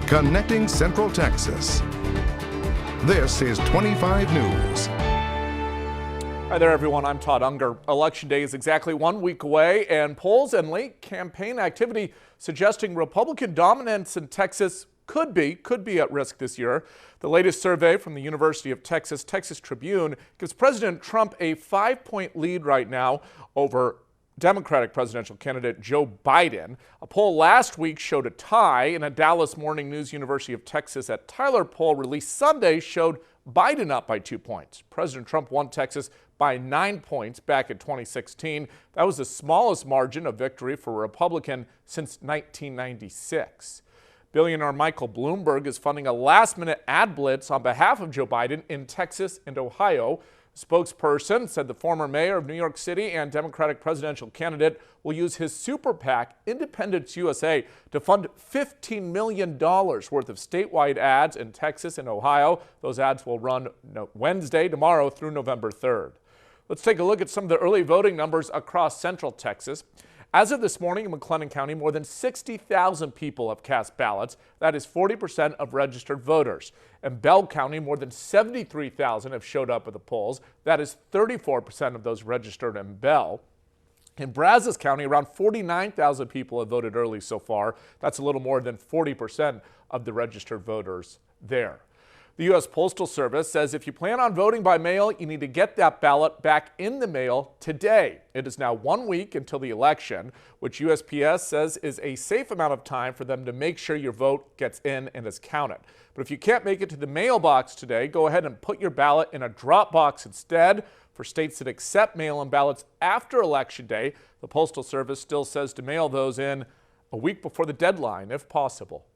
connecting Central Texas. This is 25 News. Hi there, everyone. I'm Todd Unger. Election day is exactly 1 week away, and polls and late campaign activity suggesting Republican dominance in Texas could be at risk this year. The latest survey from the University of Texas Texas Tribune gives President Trump a 5-point lead right now over Democratic presidential candidate Joe Biden. A poll last week showed a tie, and a Dallas Morning News University of Texas at Tyler poll released Sunday showed Biden up by 2 points. President Trump won Texas by 9 points back in 2016. That was the smallest margin of victory for a Republican since 1996. Billionaire Michael Bloomberg is funding a last-minute ad blitz on behalf of Joe Biden in Texas and Ohio. A spokesperson said the former mayor of New York City and Democratic presidential candidate will use his super PAC, Independence USA, to fund $15 million worth of statewide ads in Texas and Ohio. Those ads will run Wednesday, tomorrow, through November 3rd. Let's take a look at some of the early voting numbers across Central Texas. As of this morning in McLennan County, more than 60,000 people have cast ballots. That is 40% of registered voters. In Bell County, more than 73,000 have showed up at the polls. That is 34% of those registered in Bell. In Brazos County, around 49,000 people have voted early so far. That's a little more than 40% of the registered voters there. The U.S. Postal Service says if you plan on voting by mail, you need to get that ballot back in the mail today. It is now 1 week until the election, which USPS says is a safe amount of time for them to make sure your vote gets in and is counted. But if you can't make it to the mailbox today, go ahead and put your ballot in a drop box instead. For states that accept mail-in ballots after Election Day, the Postal Service still says to mail those in a week before the deadline if possible.